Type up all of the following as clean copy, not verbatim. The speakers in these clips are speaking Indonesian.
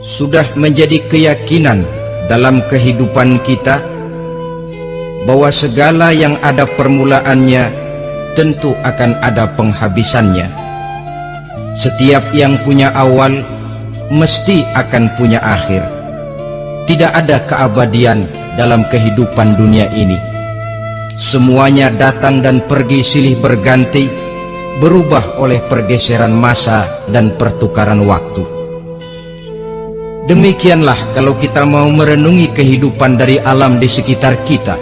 Sudah menjadi keyakinan dalam kehidupan kita bahwa segala yang ada permulaannya tentu akan ada penghabisannya. Setiap yang punya awal mesti akan punya akhir. Tidak ada keabadian dalam kehidupan dunia ini. Semuanya datang dan pergi silih berganti, berubah oleh pergeseran masa dan pertukaran waktu. Demikianlah kalau kita mau merenungi kehidupan dari alam di sekitar kita.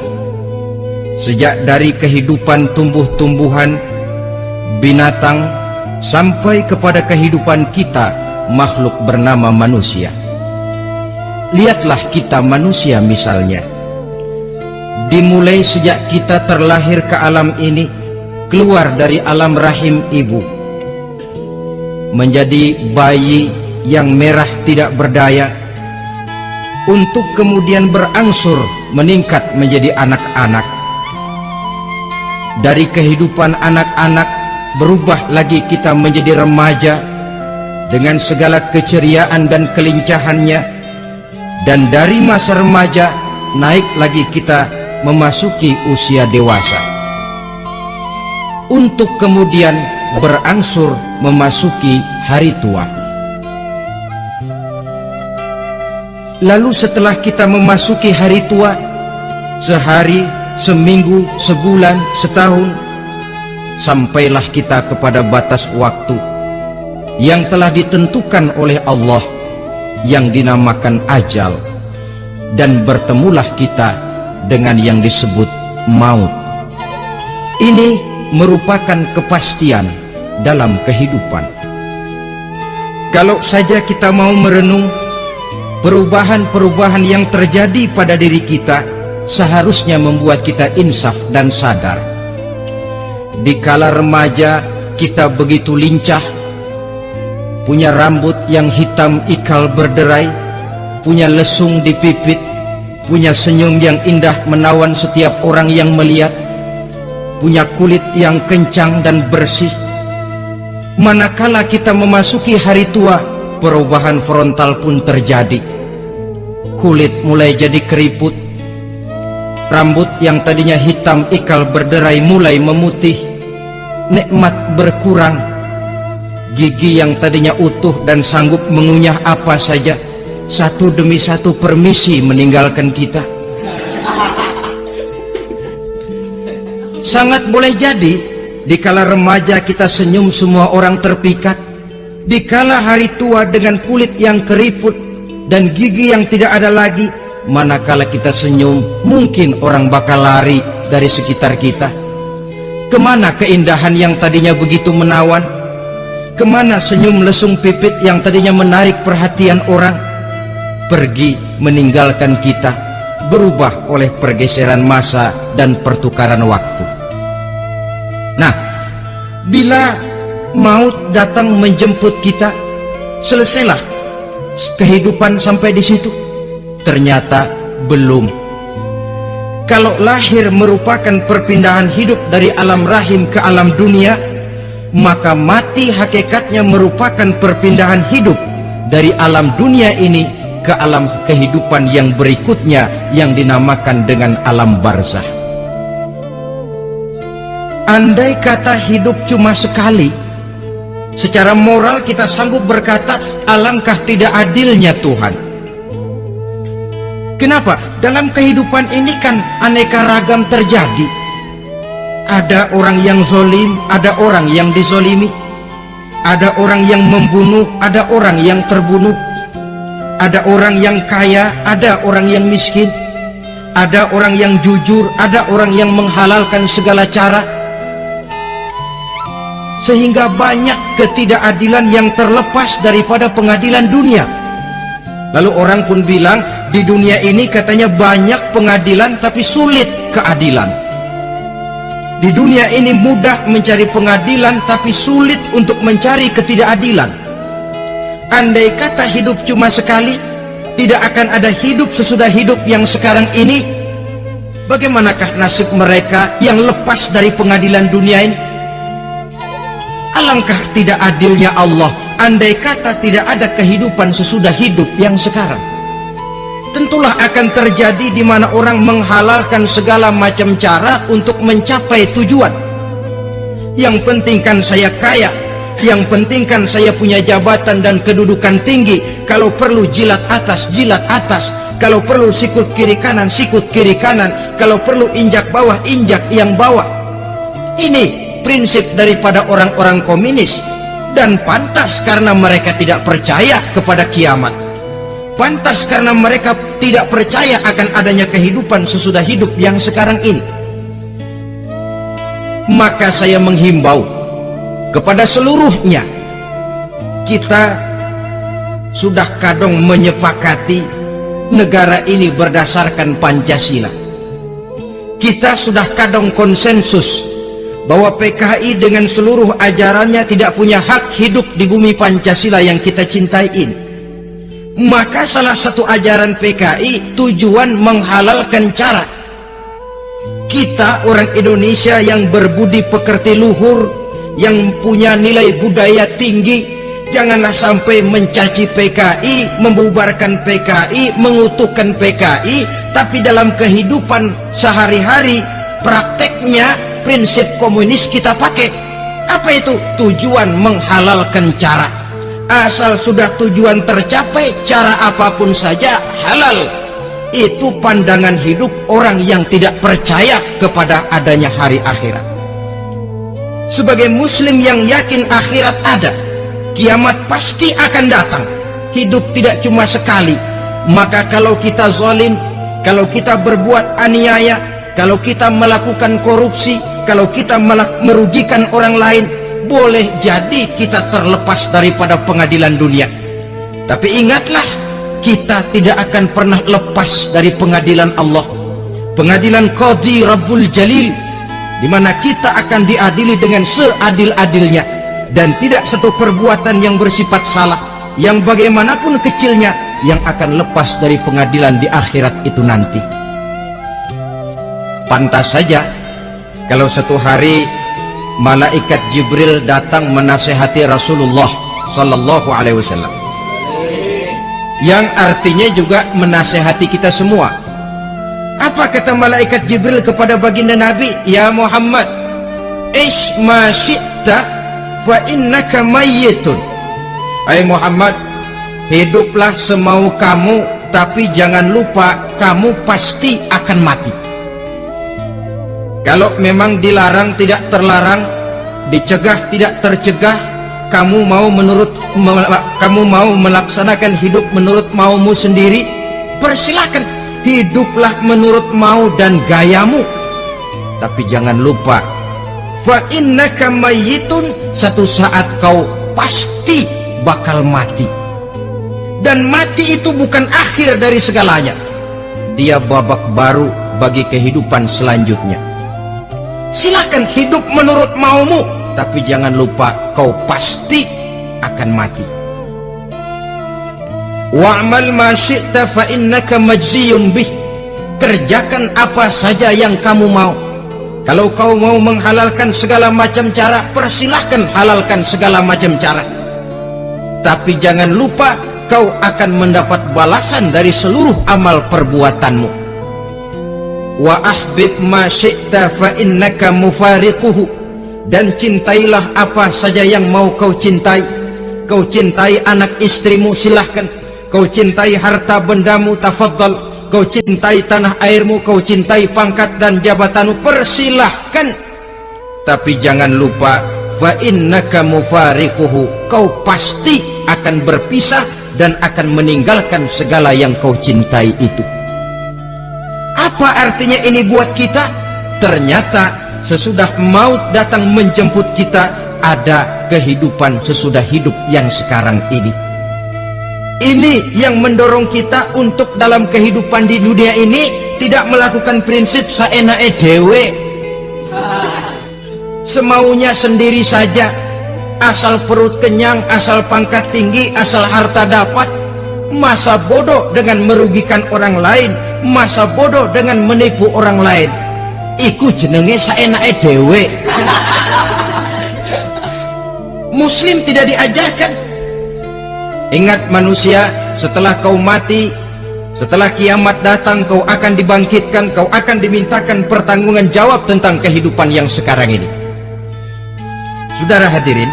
Sejak dari kehidupan tumbuh-tumbuhan, binatang, sampai kepada kehidupan kita, makhluk bernama manusia. Lihatlah kita manusia misalnya. Dimulai sejak kita terlahir ke alam ini, keluar dari alam rahim ibu, menjadi bayi yang merah tidak berdaya, untuk kemudian berangsur meningkat menjadi anak-anak. Dari kehidupan anak-anak berubah lagi kita menjadi remaja dengan segala keceriaan dan kelincahannya, dan dari masa remaja naik lagi kita memasuki usia dewasa, untuk kemudian berangsur memasuki hari tua. Lalu setelah kita memasuki hari tua, sehari, seminggu, sebulan, setahun, sampailah kita kepada batas waktu yang telah ditentukan oleh Allah, yang dinamakan ajal, dan bertemulah kita dengan yang disebut maut. Ini merupakan kepastian dalam kehidupan. Kalau saja kita mau merenung, perubahan-perubahan yang terjadi pada diri kita seharusnya membuat kita insaf dan sadar. Di kala remaja kita begitu lincah, punya rambut yang hitam ikal berderai, punya lesung di pipit, punya senyum yang indah menawan setiap orang yang melihat, punya kulit yang kencang dan bersih. Manakala kita memasuki hari tua, perubahan frontal pun terjadi. Kulit mulai jadi keriput, rambut yang tadinya hitam ikal berderai mulai memutih, nikmat berkurang, gigi yang tadinya utuh dan sanggup mengunyah apa saja, satu demi satu permisi meninggalkan kita. Sangat boleh jadi dikala remaja kita senyum semua orang terpikat, dikala hari tua dengan kulit yang keriput dan gigi yang tidak ada lagi, manakala kita senyum mungkin orang bakal lari dari sekitar kita. Kemana keindahan yang tadinya begitu menawan? Kemana senyum lesung pipit yang tadinya menarik perhatian orang? Pergi meninggalkan kita, berubah oleh pergeseran masa dan pertukaran waktu. Nah, bila maut datang menjemput kita, selesailah kehidupan sampai di situ? Ternyata belum. Kalau lahir merupakan perpindahan hidup dari alam rahim ke alam dunia, maka mati hakikatnya merupakan perpindahan hidup dari alam dunia ini ke alam kehidupan yang berikutnya, yang dinamakan dengan alam barzah. Andai kata hidup cuma sekali, secara moral kita sanggup berkata, alangkah tidak adilnya Tuhan. Kenapa? Dalam kehidupan ini kan aneka ragam terjadi. Ada orang yang zolim, ada orang yang dizolimi, ada orang yang membunuh, ada orang yang terbunuh, ada orang yang kaya, ada orang yang miskin, ada orang yang jujur, ada orang yang menghalalkan segala cara. Sehingga banyak ketidakadilan yang terlepas daripada pengadilan dunia. Lalu orang pun bilang, di dunia ini katanya banyak pengadilan tapi sulit keadilan. Di dunia ini mudah mencari pengadilan tapi sulit untuk mencari ketidakadilan. Andai kata hidup cuma sekali, tidak akan ada hidup sesudah hidup yang sekarang ini. Bagaimanakah nasib mereka yang lepas dari pengadilan dunia ini? Alangkah tidak adilnya Allah, andai kata tidak ada kehidupan sesudah hidup yang sekarang, tentulah akan terjadi di mana orang menghalalkan segala macam cara untuk mencapai tujuan. Yang penting kan saya kaya, yang penting kan saya punya jabatan dan kedudukan tinggi. Kalau perlu jilat atas, kalau perlu sikut kiri kanan, sikut kiri kanan, kalau perlu injak bawah, injak yang bawah. Ini prinsip daripada orang-orang komunis, dan pantas karena mereka tidak percaya kepada kiamat. Pantas karena mereka tidak percaya akan adanya kehidupan sesudah hidup yang sekarang ini. Maka saya menghimbau kepada seluruhnya, kita sudah kadung menyepakati negara ini berdasarkan Pancasila. Kita sudah kadung konsensus bahwa PKI dengan seluruh ajarannya tidak punya hak hidup di bumi Pancasila yang kita cintai ini. Maka salah satu ajaran PKI tujuan menghalalkan cara. Kita orang Indonesia yang berbudi pekerti luhur, yang punya nilai budaya tinggi, janganlah sampai mencaci PKI, membubarkan PKI, mengutuhkan PKI, tapi dalam kehidupan sehari-hari prakteknya prinsip komunis kita pakai. Apa itu? Tujuan menghalalkan cara. Asal sudah tujuan tercapai, cara apapun saja halal. Itu pandangan hidup orang yang tidak percaya kepada adanya hari akhirat. Sebagai muslim yang yakin akhirat ada, kiamat pasti akan datang. Hidup tidak cuma sekali. Maka kalau kita zalim, kalau kita berbuat aniaya, kalau kita melakukan korupsi, kalau kita merugikan orang lain, boleh jadi kita terlepas daripada pengadilan dunia. Tapi ingatlah, kita tidak akan pernah lepas dari pengadilan Allah, pengadilan Qadhi Rabbul Jalil, di mana kita akan diadili dengan seadil-adilnya, dan tidak satu perbuatan yang bersifat salah, yang bagaimanapun kecilnya, yang akan lepas dari pengadilan di akhirat itu nanti. Pantas saja kalau satu hari malaikat Jibril datang menasehati Rasulullah sallallahu alaihi wasallam, yang artinya juga menasehati kita semua. Apa kata malaikat Jibril kepada baginda Nabi? Ya Muhammad, ish ma syi'ta fa innaka mayyitun. Hai Muhammad, hiduplah semau kamu, tapi jangan lupa kamu pasti akan mati. Kalau memang dilarang tidak terlarang, dicegah tidak tercegah, kamu mau melaksanakan hidup menurut maumu sendiri, persilahkan, hiduplah menurut mau dan gayamu. Tapi jangan lupa, fa innaka mayyitun, satu saat kau pasti bakal mati. Dan mati itu bukan akhir dari segalanya, dia babak baru bagi kehidupan selanjutnya. Silahkan hidup menurut maumu, tapi jangan lupa kau pasti akan mati. Wa'mal ma syi'ta fa innaka majziyun bih. Kerjakan apa saja yang kamu mau. Kalau kau mau menghalalkan segala macam cara, persilahkan halalkan segala macam cara. Tapi jangan lupa kau akan mendapat balasan dari seluruh amal perbuatanmu. Wa ahbib ma syi'ta fa innaka mufariquhu. Dan cintailah apa saja yang mau kau cintai. Kau cintai anak istrimu, silahkan. Kau cintai harta bendamu, tafadhal. Kau cintai tanah airmu, kau cintai pangkat dan jabatanmu, persilahkan. Tapi jangan lupa, fa innaka mufariquhu, kau pasti akan berpisah dan akan meninggalkan segala yang kau cintai itu. Apa artinya ini buat kita? Ternyata sesudah maut datang menjemput kita, ada kehidupan sesudah hidup yang sekarang ini. Ini yang mendorong kita untuk dalam kehidupan di dunia ini tidak melakukan prinsip saenake dhewe, semaunya sendiri saja, asal perut kenyang, asal pangkat tinggi, asal harta dapat. Masa bodoh dengan merugikan orang lain, masa bodoh dengan menipu orang lain. Iku jenenge saenake dhewe. Muslim tidak diajarkan Ingat manusia, setelah kau mati, setelah kiamat datang, kau akan dibangkitkan, kau akan dimintakan pertanggungan jawab tentang kehidupan yang sekarang ini. Saudara hadirin,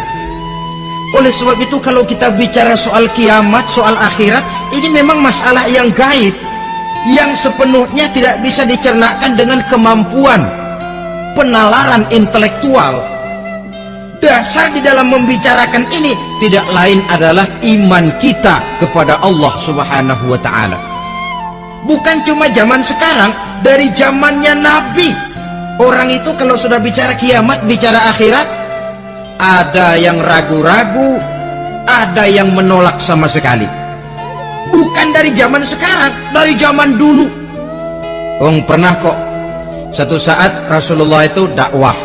oleh sebab itu kalau kita bicara soal kiamat, soal akhirat, ini memang masalah yang gaib, yang sepenuhnya tidak bisa dicernakan dengan kemampuan penalaran intelektual. Dasar di dalam membicarakan ini tidak lain adalah iman kita kepada Allah Subhanahu wa ta'ala. Bukan cuma zaman sekarang, dari zamannya Nabi. Orang itu kalau sudah bicara kiamat, bicara akhirat, ada yang ragu-ragu, ada yang menolak sama sekali. Bukan dari zaman sekarang, dari zaman dulu. Pernah kok satu saat Rasulullah itu dakwah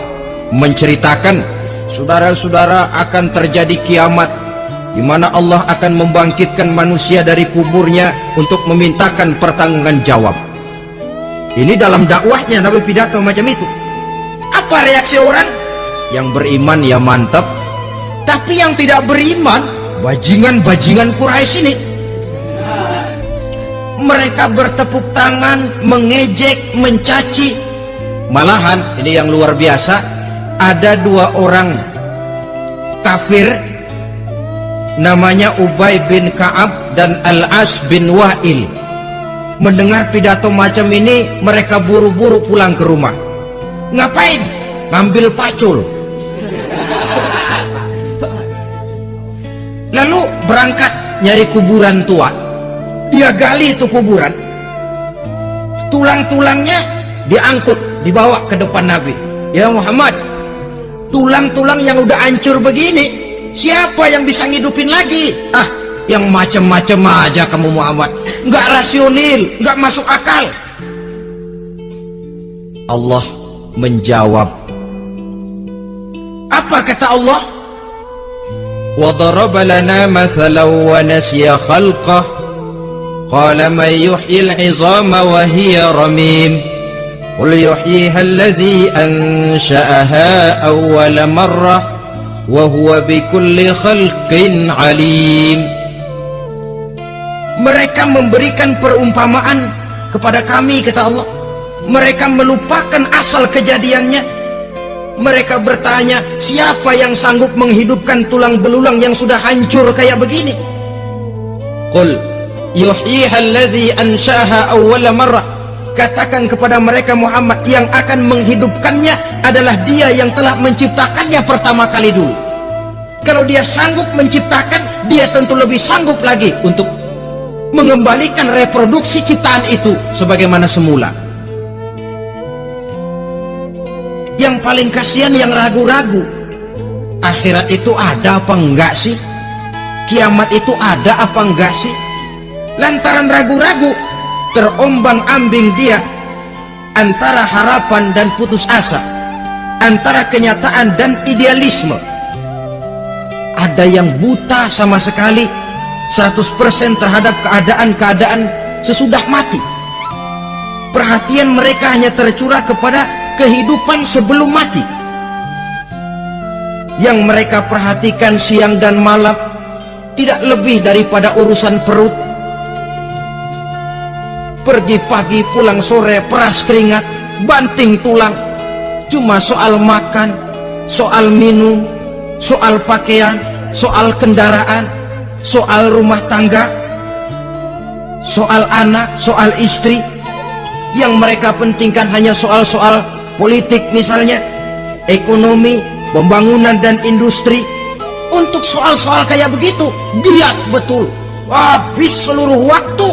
menceritakan, saudara-saudara, akan terjadi kiamat di mana Allah akan membangkitkan manusia dari kuburnya untuk memintakan pertanggungan jawab. Ini dalam dakwahnya Nabi pidato macam itu. Apa reaksi orang? Yang beriman ya mantap, tapi yang tidak beriman, bajingan-bajingan Quraisy ini, mereka bertepuk tangan, mengejek, mencaci. Malahan ini yang luar biasa, ada dua orang kafir namanya Ubay bin Ka'ab dan Al-As bin Wa'il. Mendengar pidato macam ini, mereka buru-buru pulang ke rumah. Ngapain? Ngambil pacul. Lalu berangkat nyari kuburan tua. Dia gali itu kuburan, tulang-tulangnya diangkut, dibawa ke depan Nabi. Ya Muhammad, tulang-tulang yang udah hancur begini, siapa yang bisa ngidupin lagi? Yang macam-macam aja kamu Muhammad, nggak rasional, nggak masuk akal. Allah menjawab. Apa kata Allah? وَضَرَبَ لَنَا مَثَلًا وَنَسِيَ خَلْقَهُ قَالَ مَنْ يُحْيِي الْعِظَامَ وَهِيَ رَمِيمٌ قُلْ يُحْيِيهَا الَّذِي أَنْشَأَهَا أَوَّلَ مَرَّةٍ وَهُوَ بِكُلِّ خَلْقٍ عَلِيمٌ. Mereka memberikan perumpamaan kepada kami, kata Allah. Mereka melupakan asal kejadiannya. Mereka bertanya, siapa yang sanggup menghidupkan tulang belulang yang sudah hancur kayak begini? Qul yuhyiha allazi ansha'aha awwala marrah. Katakan kepada mereka Muhammad, yang akan menghidupkannya adalah Dia yang telah menciptakannya pertama kali dulu. Kalau Dia sanggup menciptakan, Dia tentu lebih sanggup lagi untuk mengembalikan reproduksi ciptaan itu sebagaimana semula. Yang paling kasihan yang ragu-ragu. Akhirat itu ada apa enggak sih? Kiamat itu ada apa enggak sih? Lantaran ragu-ragu, terombang-ambing dia antara harapan dan putus asa, antara kenyataan dan idealisme. Ada yang buta sama sekali 100% terhadap keadaan-keadaan sesudah mati. Perhatian mereka hanya tercurah kepada kehidupan sebelum mati. Yang mereka perhatikan siang dan malam tidak lebih daripada urusan perut. Pergi pagi pulang sore, peras keringat, banting tulang. Cuma soal makan, soal minum, soal pakaian, soal kendaraan, soal rumah tangga, soal anak, soal istri. Yang mereka pentingkan hanya soal-soal politik misalnya, ekonomi, pembangunan dan industri. Untuk soal-soal kayak begitu, giat betul, habis seluruh waktu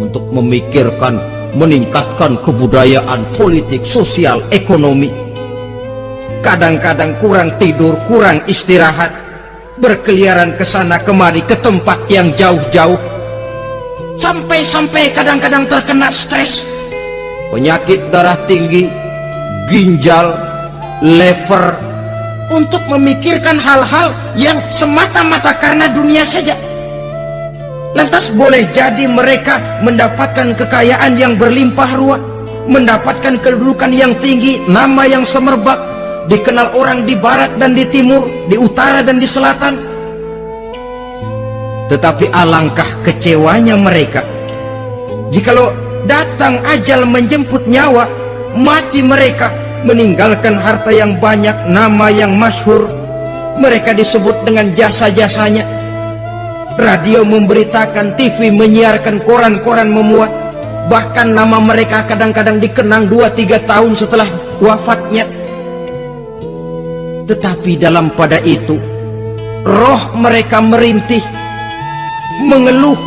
untuk memikirkan, meningkatkan kebudayaan, politik, sosial, ekonomi. Kadang-kadang kurang tidur, kurang istirahat, berkeliaran ke sana kemari ke tempat yang jauh-jauh, sampai kadang-kadang terkena stres, penyakit darah tinggi, ginjal, lever, untuk memikirkan hal-hal yang semata-mata karena dunia saja. Lantas boleh jadi mereka mendapatkan kekayaan yang berlimpah ruah, mendapatkan kedudukan yang tinggi, nama yang semerbak, dikenal orang di barat dan di timur, di utara dan di selatan. Tetapi alangkah kecewanya mereka jikalau datang ajal menjemput nyawa, mati mereka, meninggalkan harta yang banyak, nama yang masyhur. Mereka disebut dengan jasa-jasanya. Radio memberitakan, TV menyiarkan, koran-koran memuat. Bahkan nama mereka kadang-kadang dikenang 2-3 tahun setelah wafatnya. Tetapi dalam pada itu, roh mereka merintih, mengeluh,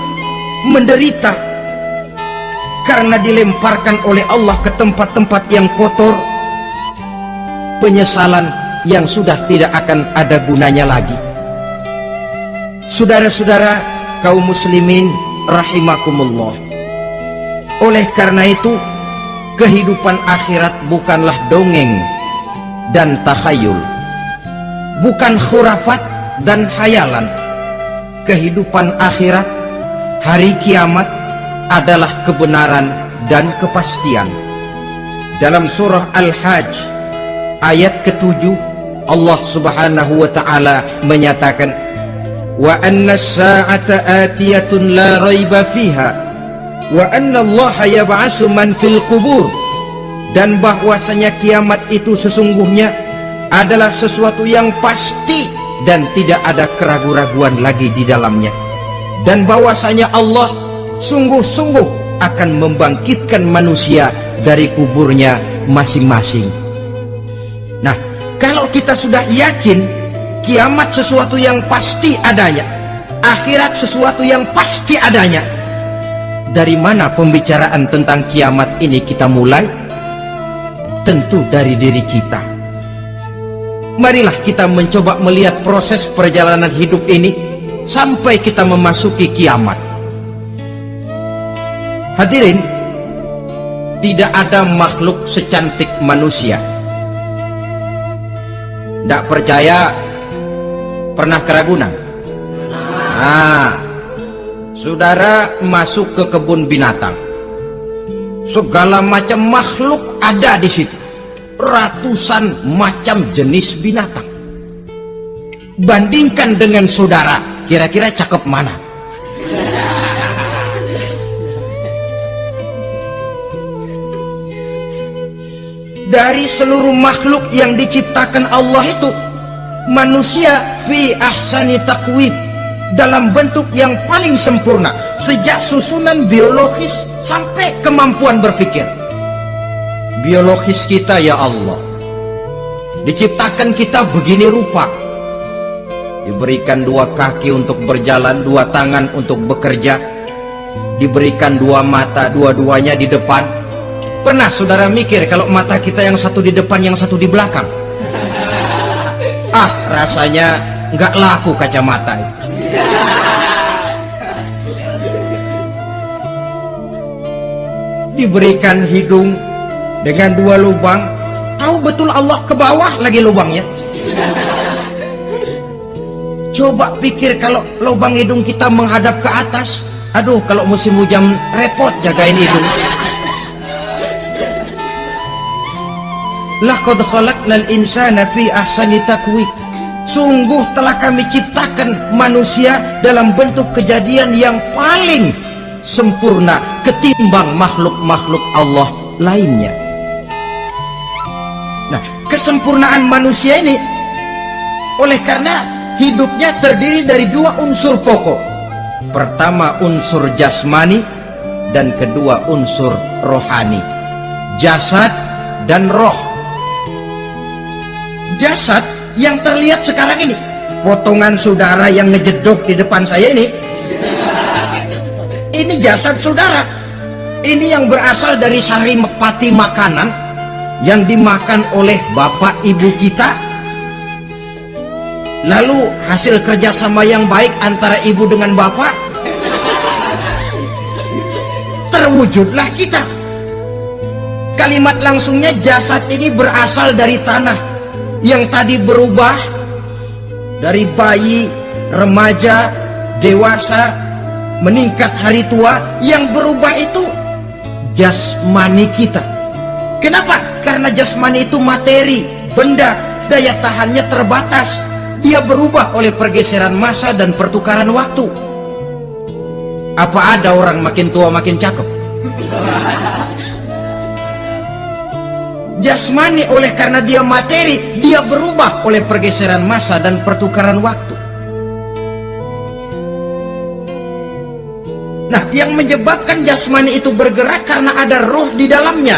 menderita, karena dilemparkan oleh Allah ke tempat-tempat yang kotor. Penyesalan yang sudah tidak akan ada gunanya lagi. Saudara-saudara kaum muslimin rahimakumullah, oleh karena itu kehidupan akhirat bukanlah dongeng dan takhayul, bukan khurafat dan hayalan. Kehidupan akhirat, hari kiamat, adalah kebenaran dan kepastian. Dalam surah Al-Hajj ayat ke-7, Allah Subhanahu wa ta'ala menyatakan, wa anna as-sa'ata atiyatun la raiba fiha wa anna Allah yab'atsu man fil qubur, dan bahwasanya kiamat itu sesungguhnya adalah sesuatu yang pasti dan tidak ada keraguan-raguan lagi di dalamnya, dan bahwasanya Allah sungguh-sungguh akan membangkitkan manusia dari kuburnya masing-masing. Nah, kalau kita sudah yakin kiamat sesuatu yang pasti adanya, akhirat sesuatu yang pasti adanya, dari mana pembicaraan tentang kiamat ini kita mulai? Tentu dari diri kita. Marilah kita mencoba melihat proses perjalanan hidup ini sampai kita memasuki kiamat. Hadirin, tidak ada makhluk secantik manusia. Tidak percaya? Pernah keragunan? Nah, saudara masuk ke kebun binatang, segala macam makhluk ada di situ, ratusan macam jenis binatang. Bandingkan dengan saudara, kira-kira cakep mana? Dari seluruh makhluk yang diciptakan Allah itu, manusia fi ahsani taqwim, dalam bentuk yang paling sempurna, sejak susunan biologis sampai kemampuan berpikir. Biologis kita ya Allah, diciptakan kita begini rupa, diberikan 2 kaki untuk berjalan, 2 tangan untuk bekerja, diberikan 2 mata, dua-duanya di depan. Pernah saudara mikir kalau mata kita yang satu di depan, yang satu di belakang? Ah, rasanya nggak laku kacamata. Diberikan hidung dengan 2 lubang, tahu betul Allah ke bawah lagi lubangnya. Coba pikir kalau lubang hidung kita menghadap ke atas. Aduh, kalau musim hujan repot jagain hidung. Laqad khalaqnal insana fi ahsani taqwim. Sungguh telah kami ciptakan manusia dalam bentuk kejadian yang paling sempurna ketimbang makhluk-makhluk Allah lainnya. Nah, kesempurnaan manusia ini oleh karena hidupnya terdiri dari 2 unsur pokok. Pertama unsur jasmani dan kedua unsur rohani, jasad dan roh. Jasad yang terlihat sekarang ini, potongan saudara yang ngejedok di depan saya ini jasad saudara. Ini yang berasal dari saripati makanan yang dimakan oleh bapak ibu kita. Lalu hasil kerjasama yang baik antara ibu dengan bapak, terwujudlah kita. Kalimat langsungnya, jasad ini berasal dari tanah yang tadi berubah dari bayi, remaja, dewasa, meningkat hari tua. Yang berubah itu jasmani kita. Kenapa? Karena jasmani itu materi, benda, daya tahannya terbatas. Dia berubah oleh pergeseran massa dan pertukaran waktu. Apa ada orang makin tua makin cakep? Jasmani oleh karena dia materi, dia berubah oleh pergeseran masa dan pertukaran waktu. Nah, yang menyebabkan jasmani itu bergerak karena ada roh di dalamnya.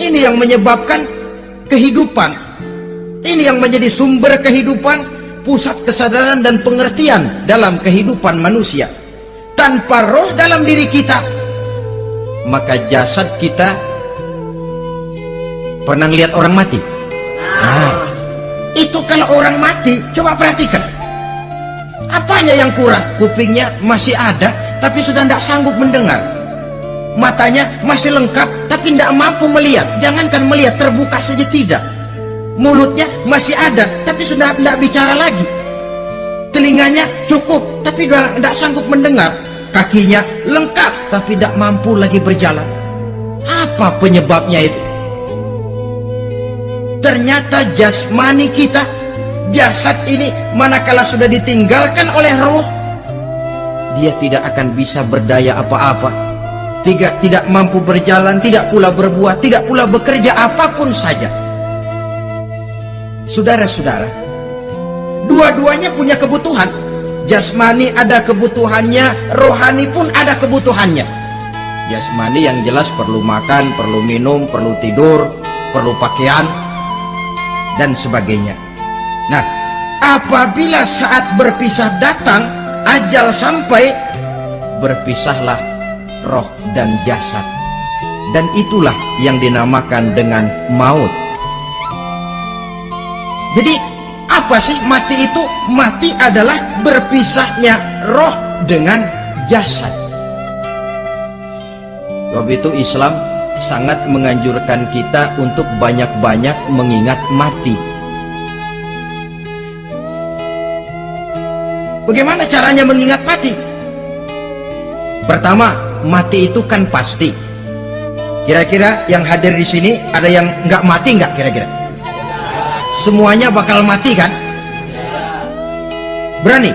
Ini yang menyebabkan kehidupan. Ini yang menjadi sumber kehidupan, pusat kesadaran dan pengertian dalam kehidupan manusia. Tanpa roh dalam diri kita, maka jasad kita. Pernah lihat orang mati? Nah, itu kalau orang mati, coba perhatikan. Apanya yang kurang? Kupingnya masih ada, tapi sudah tidak sanggup mendengar. Matanya masih lengkap, tapi tidak mampu melihat. Jangankan melihat, terbuka saja tidak. Mulutnya masih ada, tapi sudah tidak bicara lagi. Telinganya cukup, tapi sudah tidak sanggup mendengar. Kakinya lengkap, tapi tidak mampu lagi berjalan. Apa penyebabnya itu? Ternyata jasmani kita, jasad ini, manakala sudah ditinggalkan oleh roh, dia tidak akan bisa berdaya apa-apa. Tidak mampu berjalan, tidak pula berbuat, tidak pula bekerja apapun saja. Saudara-saudara, dua-duanya punya kebutuhan. Jasmani ada kebutuhannya, rohani pun ada kebutuhannya. Jasmani yang jelas perlu makan, perlu minum, perlu tidur, perlu pakaian, dan sebagainya. Nah, apabila saat berpisah datang, ajal sampai, berpisahlah roh dan jasad. Dan itulah yang dinamakan dengan maut. Jadi, apa sih mati itu? Mati adalah berpisahnya roh dengan jasad. Sebab itu Islam sangat menganjurkan kita untuk banyak-banyak mengingat mati. Bagaimana caranya mengingat mati? Pertama, mati itu kan pasti. Kira-kira yang hadir di sini ada yang nggak mati nggak kira-kira? Semuanya bakal mati kan? Berani?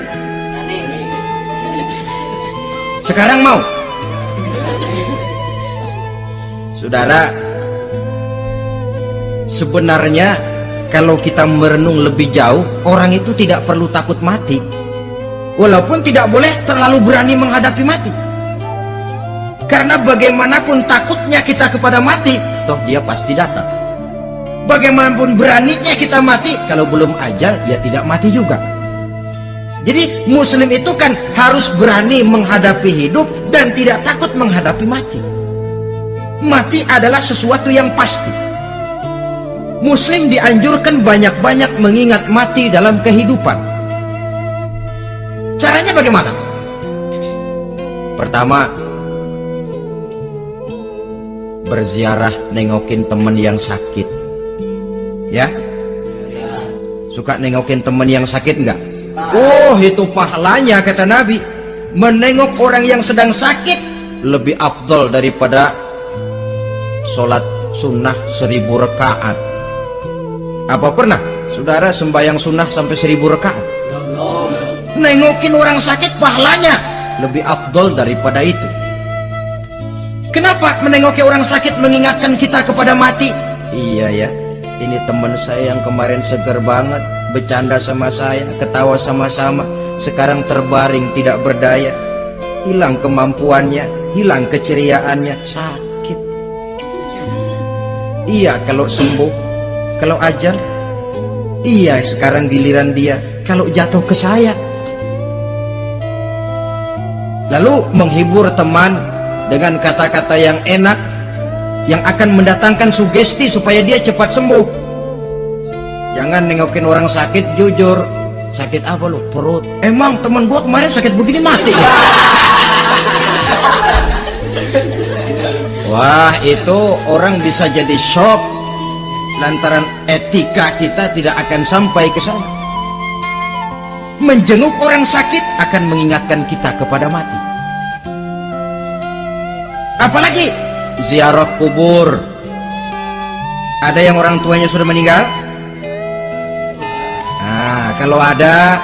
Sekarang mau? Saudara, sebenarnya kalau kita merenung lebih jauh, orang itu tidak perlu takut mati. Walaupun tidak boleh terlalu berani menghadapi mati. Karena bagaimanapun takutnya kita kepada mati, toh dia pasti datang. Bagaimanapun beraninya kita mati, kalau belum ajal, dia tidak mati juga. Jadi muslim itu kan harus berani menghadapi hidup dan tidak takut menghadapi mati. Mati adalah sesuatu yang pasti. Muslim dianjurkan banyak-banyak mengingat mati dalam kehidupan. Caranya bagaimana? Pertama, berziarah, nengokin teman yang sakit. Ya? Suka nengokin teman yang sakit enggak? Oh, itu pahalanya kata Nabi. Menengok orang yang sedang sakit lebih afdol daripada sholat sunnah 1000 rakaat. Apa pernah saudara sembahyang sunnah sampai 1000 rakaat? Nengokin orang sakit pahalanya lebih afdol daripada itu. Kenapa menengoki orang sakit mengingatkan kita kepada mati? Iya ya, ini teman saya yang kemarin seger banget, bercanda sama saya, ketawa sama-sama, sekarang terbaring tidak berdaya, hilang kemampuannya, hilang keceriaannya, sakit. Iya kalau sembuh, kalau ajal, iya sekarang giliran dia, kalau jatuh ke saya. Lalu menghibur teman dengan kata-kata yang enak, yang akan mendatangkan sugesti supaya dia cepat sembuh. Jangan nengokin orang sakit, jujur, sakit apa lu? Perut. Emang teman gua kemarin sakit begini mati ya? Wah, itu orang bisa jadi shock lantaran etika kita tidak akan sampai ke sana. Menjenguk orang sakit akan mengingatkan kita kepada mati. Apalagi ziarah kubur. Ada yang orang tuanya sudah meninggal? Nah, kalau ada,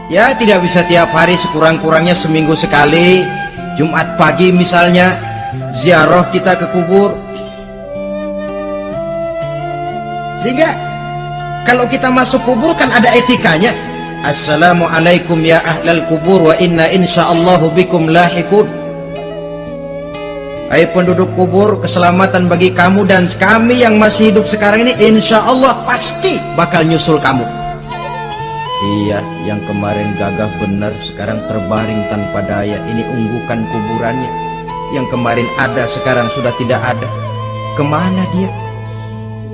Ya tidak bisa tiap hari, sekurang-kurangnya seminggu sekali. Jumat pagi misalnya ziarah kita ke kubur. Sehingga kalau kita masuk kubur kan ada etikanya. Assalamualaikum ya ahlal kubur wa inna insyaallahu bikum lahiqun. Hai penduduk kubur, keselamatan bagi kamu dan kami yang masih hidup sekarang ini insya Allah pasti bakal nyusul kamu. Iya, yang kemarin gagah benar sekarang terbaring tanpa daya. Ini unggukan kuburannya. Yang kemarin ada sekarang sudah tidak ada. Kemana dia?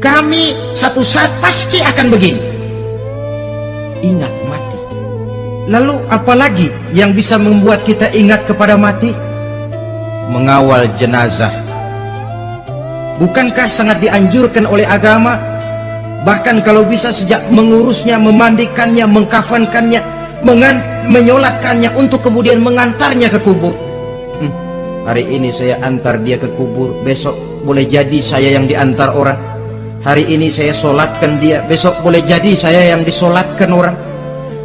Kami satu saat pasti akan begini. Ingat mati. Lalu apalagi yang bisa membuat kita ingat kepada mati? Mengawal jenazah. Bukankah sangat dianjurkan oleh agama? Bahkan kalau bisa sejak mengurusnya, memandikannya, mengkafankannya, menyolatkannya untuk kemudian mengantarnya ke kubur. Hari ini saya antar dia ke kubur, besok boleh jadi saya yang diantar orang. Hari ini saya solatkan dia, besok boleh jadi saya yang disolatkan orang.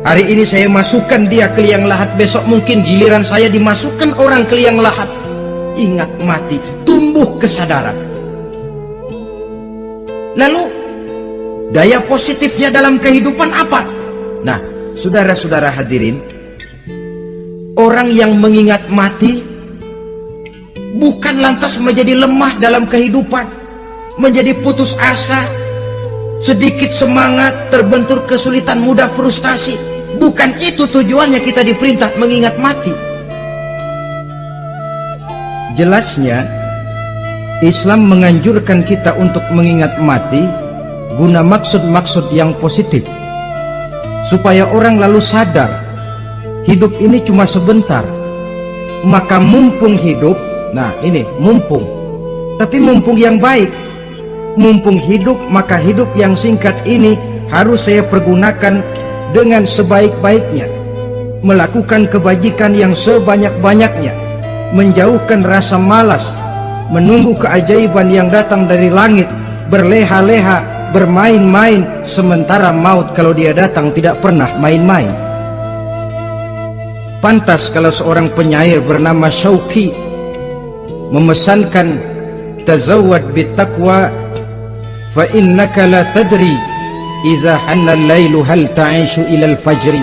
Hari ini saya masukkan dia ke liang lahat, besok mungkin giliran saya dimasukkan orang ke liang lahat. Ingat mati, tumbuh kesadaran. Lalu daya positifnya dalam kehidupan apa? Nah, saudara-saudara hadirin, orang yang mengingat mati bukan lantas menjadi lemah dalam kehidupan, menjadi putus asa, sedikit semangat, terbentur kesulitan, mudah frustasi. Bukan itu tujuannya kita diperintah mengingat mati. Jelasnya Islam menganjurkan kita untuk mengingat mati guna maksud-maksud yang positif, supaya orang lalu sadar hidup ini cuma sebentar. Maka mumpung hidup, nah ini mumpung, tapi mumpung yang baik. Mumpung hidup, maka hidup yang singkat ini harus saya pergunakan dengan sebaik-baiknya, melakukan kebajikan yang sebanyak-banyaknya, menjauhkan rasa malas, menunggu keajaiban yang datang dari langit, berleha-leha, bermain-main, sementara maut kalau dia datang tidak pernah main-main. Pantas kalau seorang penyair bernama Syauqi memesankan, tazawwad bittaqwa fa innaka la tadri iza hanna al-lailu hal ta'ishu ila al-fajri,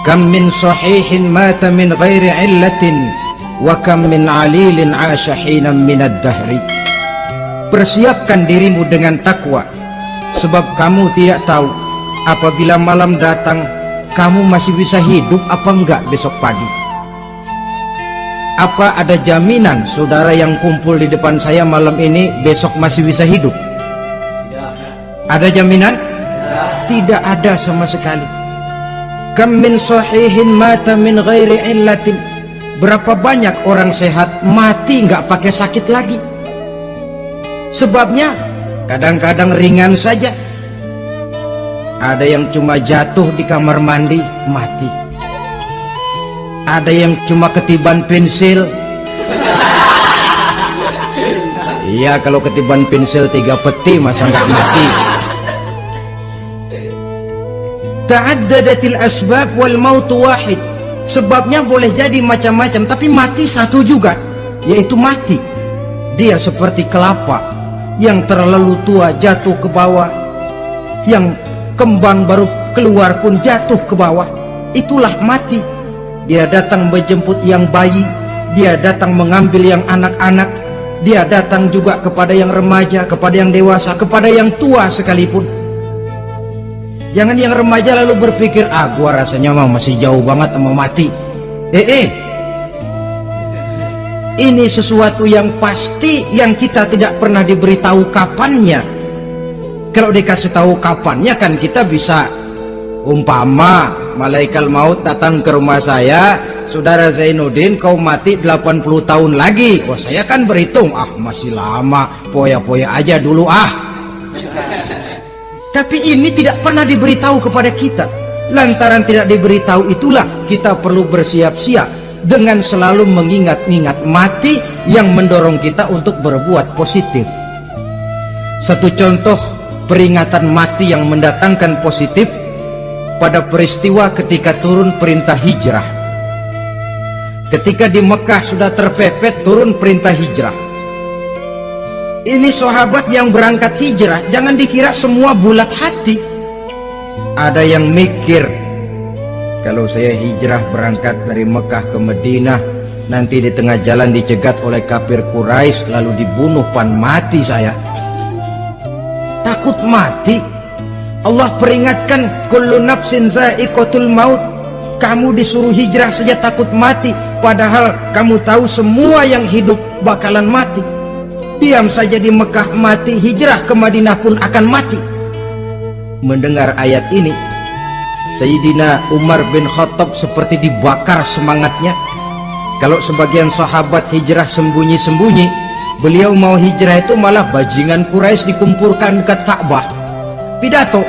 kam min sahihin mata min ghairi illatin wa kam min alilin 'asha hinan min ad-dahri. Persiapkan dirimu dengan takwa, sebab kamu tidak tahu apabila malam datang kamu masih bisa hidup apa enggak besok pagi. Apa ada jaminan saudara yang kumpul di depan saya malam ini besok masih bisa hidup? Ada jaminan? Tidak ada sama sekali. Kam min sahihin mata min ghairi illatin. Berapa banyak orang sehat mati nggak pakai sakit lagi. Sebabnya kadang-kadang ringan saja. Ada yang cuma jatuh di kamar mandi mati. Ada yang cuma ketiban pensil. Iya, kalau ketiban pensil 3 peti masa nggak mati. Ta'addadatil asbab wal mautu wahid. Sebabnya boleh jadi macam-macam, tapi mati satu juga, yaitu mati. Dia seperti kelapa yang terlalu tua jatuh ke bawah, yang kembang baru keluar pun jatuh ke bawah. Itulah mati. Dia datang menjemput yang bayi, dia datang mengambil yang anak-anak, dia datang juga kepada yang remaja, kepada yang dewasa, kepada yang tua sekalipun. Jangan yang remaja lalu berpikir, gua rasanya masih jauh banget sama mati. Ini sesuatu yang pasti, yang kita tidak pernah diberitahu kapannya. Kalau dikasih tahu kapannya kan kita bisa, umpama malaikat maut datang ke rumah saya, saudara Zainuddin kau mati 80 tahun lagi. Wah, saya kan berhitung, masih lama, poya-poya aja dulu Tapi ini tidak pernah diberitahu kepada kita. Lantaran tidak diberitahu itulah kita perlu bersiap-siap dengan selalu mengingat-ingat mati yang mendorong kita untuk berbuat positif. Satu contoh peringatan mati yang mendatangkan positif pada peristiwa ketika turun perintah hijrah. Ketika di Mekah sudah terpepet turun perintah hijrah. Ini sahabat yang berangkat hijrah, jangan dikira semua bulat hati. Ada yang mikir, kalau saya hijrah berangkat dari Mekah ke Madinah, nanti di tengah jalan dicegat oleh kafir Quraisy lalu dibunuh, pan mati saya. Takut mati. Allah peringatkan, kullu nafsin za'iqatul maut. Kamu disuruh hijrah saja takut mati, padahal kamu tahu semua yang hidup bakalan mati. Diam saja di Mekah mati, hijrah ke Madinah pun akan mati. Mendengar ayat ini, Sayyidina Umar bin Khattab seperti dibakar semangatnya. Kalau sebagian sahabat hijrah sembunyi-sembunyi, beliau mau hijrah itu malah bajingan Quraisy dikumpulkan dekat Ka'bah. Pidato,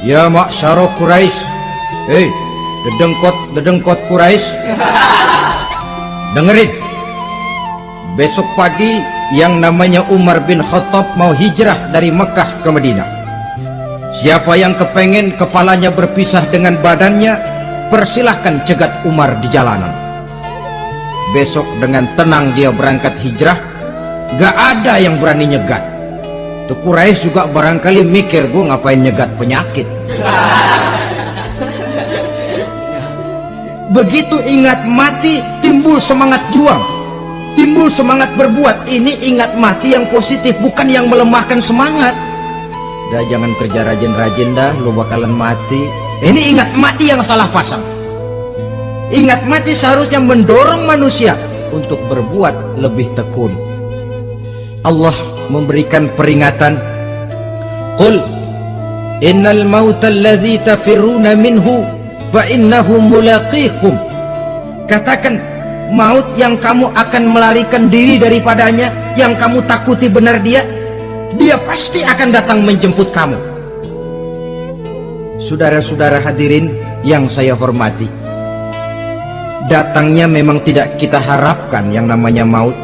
ya ma'syara Quraisy, hei dedengkot Quraisy, dengerin, besok pagi yang namanya Umar bin Khattab mau hijrah dari Mekah ke Madinah. Siapa yang kepengen kepalanya berpisah dengan badannya, persilahkan cegat Umar di jalanan. Besok dengan tenang dia berangkat hijrah, gak ada yang berani nyegat. Tuh Quraisy juga barangkali mikir, gue ngapain nyegat penyakit. Begitu ingat mati, timbul semangat juang, timbul semangat berbuat. Ini ingat mati yang positif, bukan yang melemahkan semangat. Dah jangan kerja rajin-rajin dah, lo bakalan mati. Ini ingat mati yang salah pasang. Ingat mati seharusnya mendorong manusia untuk berbuat lebih tekun. Allah memberikan peringatan, qul innal mauta alladzi tafirruna minhu fa innahu mulaqikum. Katakan, maut yang kamu akan melarikan diri daripadanya, yang kamu takuti benar dia pasti akan datang menjemput kamu. Saudara-saudara hadirin yang saya hormati, datangnya memang tidak kita harapkan yang namanya maut,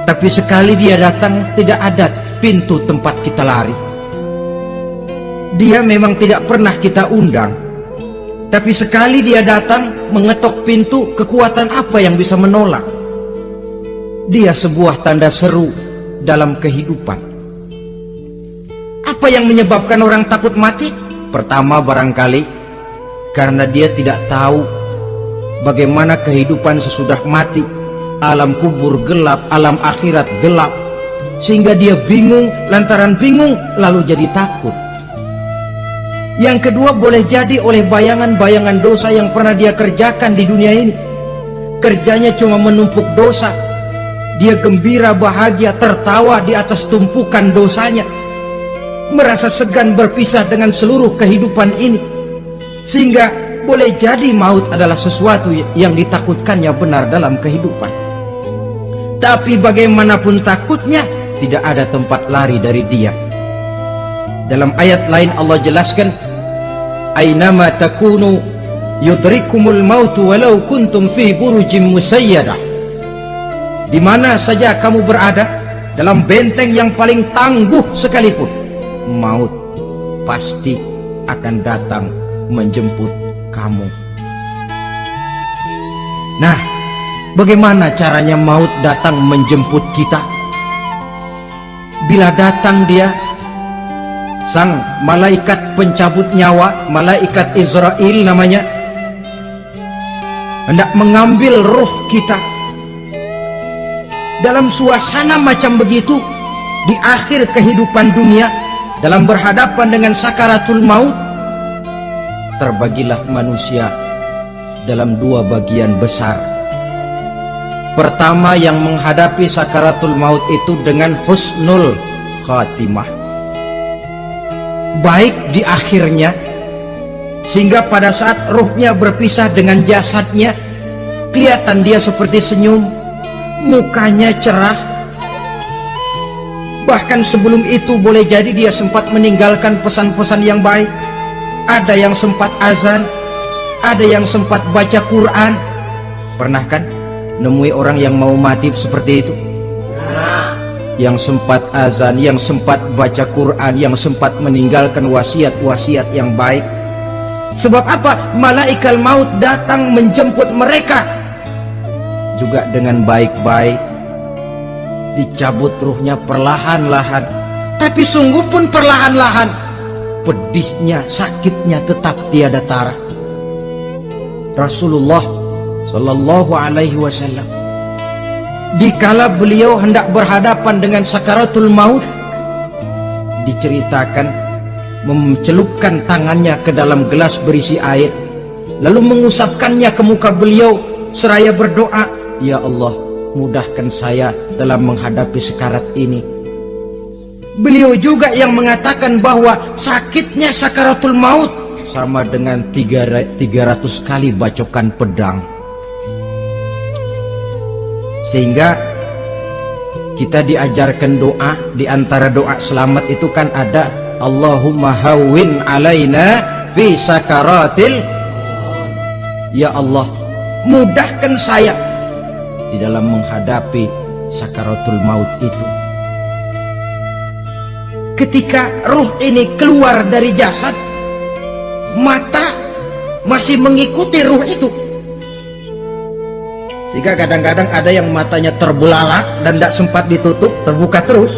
tapi sekali dia datang tidak ada pintu tempat kita lari. Dia memang tidak pernah kita undang, tapi sekali dia datang mengetok pintu, kekuatan apa yang bisa menolak? Dia sebuah tanda seru dalam kehidupan. Apa yang menyebabkan orang takut mati? Pertama barangkali karena dia tidak tahu bagaimana kehidupan sesudah mati. Alam kubur gelap, alam akhirat gelap, sehingga dia bingung. Lantaran bingung lalu jadi takut. Yang kedua, boleh jadi oleh bayangan-bayangan dosa yang pernah dia kerjakan di dunia ini. Kerjanya cuma menumpuk dosa. Dia gembira, bahagia, tertawa di atas tumpukan dosanya, merasa segan berpisah dengan seluruh kehidupan ini, sehingga boleh jadi maut adalah sesuatu yang ditakutkannya benar dalam kehidupan. Tapi bagaimanapun takutnya, tidak ada tempat lari dari dia. Dalam ayat lain Allah jelaskan, aynama takunu yudrikumul mautu walau kuntum fi burujim musayyadah. Di mana saja kamu berada, dalam benteng yang paling tangguh sekalipun, maut pasti akan datang menjemput kamu. Nah, bagaimana caranya maut datang menjemput kita? Bila datang dia, sang malaikat pencabut nyawa, malaikat Israel namanya, hendak mengambil roh kita. Dalam suasana macam begitu, di akhir kehidupan dunia, dalam berhadapan dengan sakaratul maut, terbagilah manusia dalam dua bagian besar. Pertama, yang menghadapi sakaratul maut itu dengan husnul khatimah, baik di akhirnya, sehingga pada saat ruhnya berpisah dengan jasadnya, kelihatan dia seperti senyum, mukanya cerah. Bahkan sebelum itu boleh jadi dia sempat meninggalkan pesan-pesan yang baik. Ada yang sempat azan, ada yang sempat baca Quran. Pernah kan nemui orang yang mau mati seperti itu? Yang sempat azan, yang sempat baca Quran, yang sempat meninggalkan wasiat-wasiat yang baik. Sebab apa? Malaikat maut datang menjemput mereka juga dengan baik-baik. Dicabut ruhnya perlahan-lahan, tapi sungguh pun perlahan-lahan. Pedihnya, sakitnya tetap tiada tara. Rasulullah Sallallahu Alaihi Wasallam, dikala beliau hendak berhadapan dengan sakaratul maut, diceritakan mencelupkan tangannya ke dalam gelas berisi air, lalu mengusapkannya ke muka beliau seraya berdoa, "Ya Allah, mudahkan saya dalam menghadapi sekarat ini." Beliau juga yang mengatakan bahwa sakitnya sakaratul maut sama dengan 300 kali bacokan pedang. Sehingga kita diajarkan doa. Di antara doa selamat itu kan ada, Allahumma hawwin alaina fi sakaratil. Ya Allah, mudahkan saya di dalam menghadapi sakaratul maut itu. Ketika ruh ini keluar dari jasad, mata masih mengikuti ruh itu. Jika kadang-kadang ada yang matanya terbelalak dan tidak sempat ditutup, terbuka terus,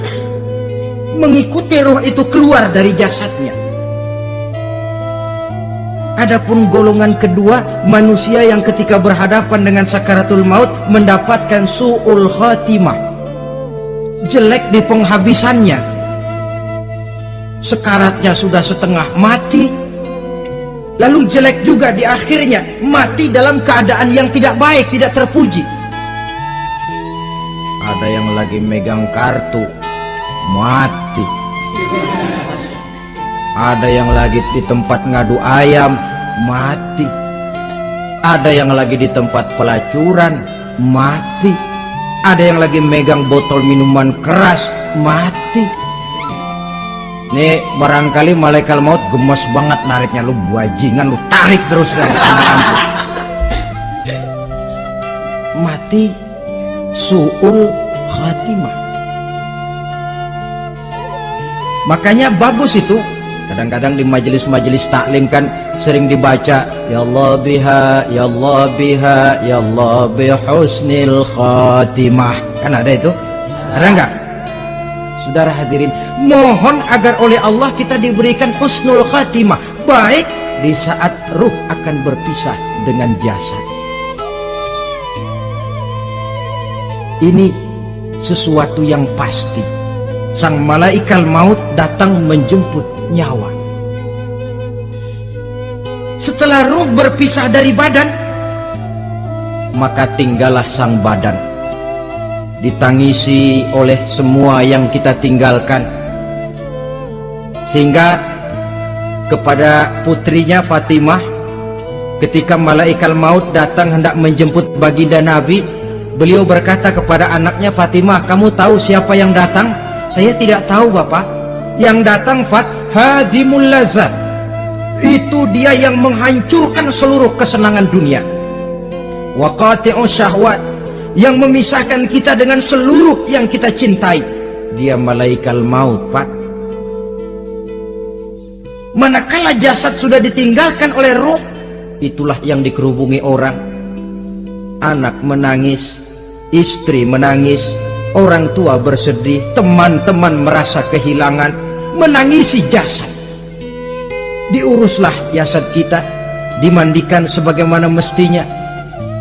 mengikuti ruh itu keluar dari jasadnya. Adapun golongan kedua, manusia yang ketika berhadapan dengan sakaratul maut mendapatkan su'ul khatimah, jelek di penghabisannya. Sekaratnya sudah setengah mati, lalu jelek juga di akhirnya, mati dalam keadaan yang tidak baik, tidak terpuji. Ada yang lagi megang kartu, mati. Ada yang lagi di tempat ngadu ayam, mati. Ada yang lagi di tempat pelacuran, mati. Ada yang lagi megang botol minuman keras, mati. Nih barangkali malaikat maut gemes banget nariknya, lu bajingan, lu tarik terus ya. Mati su'ul khatimah. Makanya bagus itu. Kadang-kadang di majelis-majelis taklim kan sering dibaca, ya Allah biha, ya Allah biha, ya Allah bihusnil khatimah. Kan ada itu? Ada enggak? Saudara hadirin, mohon agar oleh Allah kita diberikan husnul khatimah, baik di saat ruh akan berpisah dengan jasad. Ini sesuatu yang pasti. Sang malaikat maut datang menjemput nyawa. Setelah ruh berpisah dari badan, maka tinggallah sang badan, ditangisi oleh semua yang kita tinggalkan. Sehingga kepada putrinya Fatimah, ketika malaikat maut datang hendak menjemput baginda Nabi, beliau berkata kepada anaknya, Fatimah, kamu tahu siapa yang datang? Saya tidak tahu, Bapak. Yang datang hadimul lazat, itu dia yang menghancurkan seluruh kesenangan dunia. Wa qati'us syahwat, yang memisahkan kita dengan seluruh yang kita cintai. Dia malaikat maut, Pak. Manakala jasad sudah ditinggalkan oleh roh, itulah yang dikerubungi orang. Anak menangis, istri menangis, orang tua bersedih, teman-teman merasa kehilangan, menangisi jasad. Diuruslah jasad kita, dimandikan sebagaimana mestinya,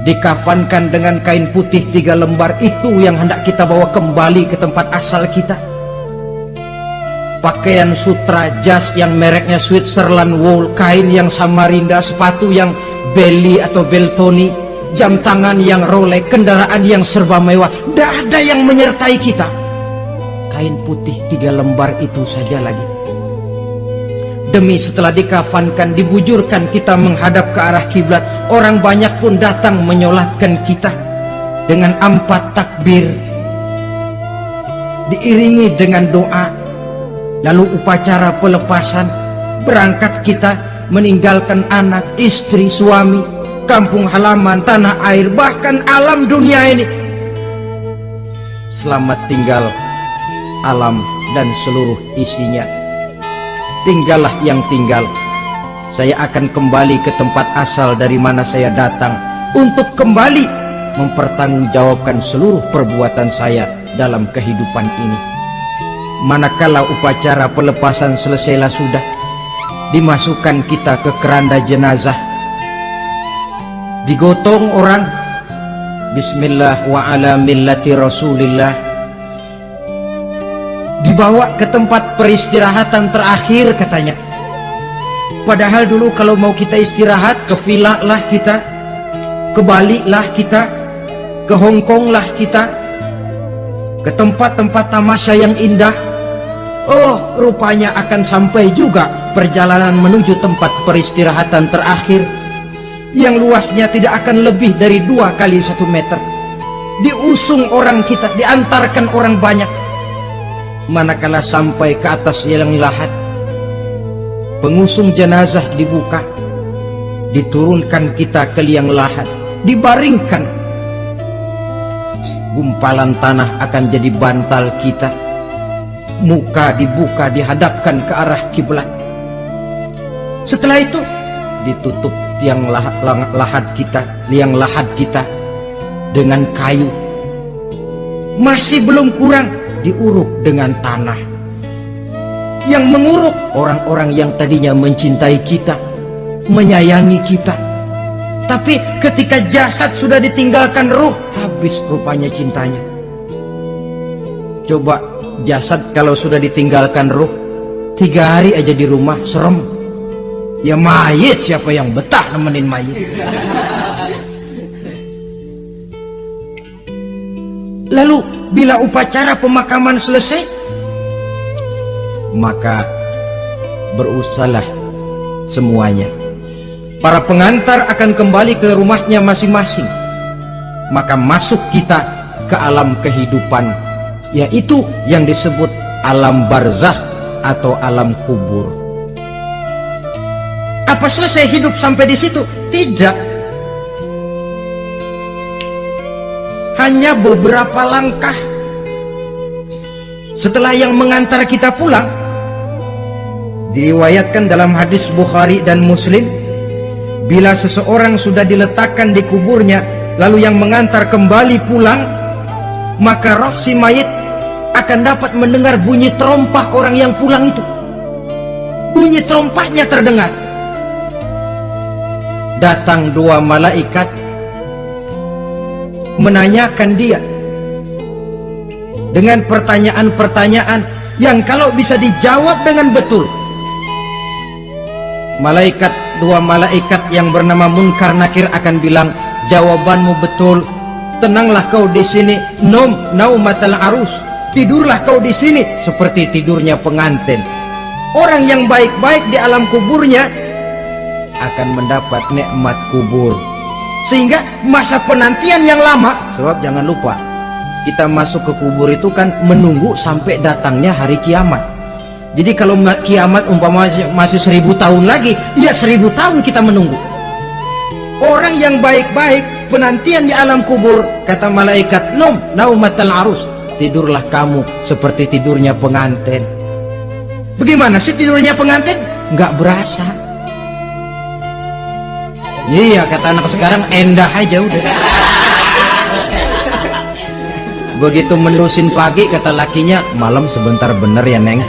dikafankan dengan kain putih 3 lembar. Itu yang hendak kita bawa kembali ke tempat asal kita. Pakaian sutra, jas yang mereknya Switzerland wool, kain yang Samarinda, sepatu yang Belly atau Beltoni, jam tangan yang Rolex, kendaraan yang serba mewah, tidak ada yang menyertai kita. Kain putih 3 lembar itu saja lagi. Demi setelah dikafankan, dibujurkan kita menghadap ke arah kiblat, orang banyak pun datang menyolatkan kita dengan 4 takbir, diiringi dengan doa. Lalu upacara pelepasan, berangkat kita meninggalkan anak, istri, suami, kampung halaman, tanah air, bahkan alam dunia ini. Selamat tinggal alam dan seluruh isinya. Tinggallah yang tinggal, saya akan kembali ke tempat asal dari mana saya datang untuk kembali mempertanggungjawabkan seluruh perbuatan saya dalam kehidupan ini. Manakala upacara pelepasan selesailah sudah, dimasukkan kita ke keranda jenazah, digotong orang, bismillah wa ala millati rasulillah, dibawa ke tempat peristirahatan terakhir katanya. Padahal dulu kalau mau kita istirahat, ke villa lah kita, ke Bali lah kita, ke Hong Kong lah kita, ke tempat-tempat tamasya yang indah. Oh, rupanya akan sampai juga perjalanan menuju tempat peristirahatan terakhir yang luasnya tidak akan lebih dari 2 kali 1 meter. Diusung orang kita, diantarkan orang banyak. Manakala sampai ke atas liang lahat, pengusung jenazah dibuka, diturunkan kita ke liang lahat, dibaringkan. Gumpalan tanah akan jadi bantal kita, muka dibuka, dihadapkan ke arah kiblat. Setelah itu ditutup liang lahat kita dengan kayu. Masih belum kurang, diuruk dengan tanah. Yang menguruk orang-orang yang tadinya mencintai kita, menyayangi kita. Tapi ketika jasad sudah ditinggalkan ruh, habis rupanya cintanya. Coba jasad kalau sudah ditinggalkan ruh, 3 hari aja di rumah serem. Ya mayit, siapa yang betah nemenin mayit? Lalu bila upacara pemakaman selesai, maka berusahalah semuanya. Para pengantar akan kembali ke rumahnya masing-masing. Maka masuk kita ke alam kehidupan, yaitu yang disebut alam barzakh atau alam kubur. Apa selesai hidup sampai di situ? Tidak. Hanya beberapa langkah setelah yang mengantar kita pulang. Diriwayatkan dalam hadis Bukhari dan Muslim, bila seseorang sudah diletakkan di kuburnya, lalu yang mengantar kembali pulang, maka roh si mayit akan dapat mendengar bunyi terompah orang yang pulang itu. Bunyi terompahnya terdengar. Datang 2 malaikat menanyakan dia dengan pertanyaan-pertanyaan yang kalau bisa dijawab dengan betul, 2 malaikat yang bernama Munkar Nakir akan bilang, jawabanmu betul, tenanglah kau di sini, naumatal arus, tidurlah kau di sini seperti tidurnya pengantin. Orang yang baik-baik di alam kuburnya akan mendapat nikmat kubur, sehingga masa penantian yang lama. Sebab jangan lupa, kita masuk ke kubur itu kan menunggu sampai datangnya hari kiamat. Jadi kalau kiamat umpama masih 1000 tahun lagi, ya 1000 tahun kita menunggu. Orang yang baik-baik penantian di alam kubur, kata malaikat, naumatal arus, tidurlah kamu seperti tidurnya pengantin. Bagaimana sih tidurnya pengantin? Nggak berasa. Iya, kata anak sekarang, endah aja udah. Begitu menerusin pagi, kata lakinya, malam sebentar bener ya Neng.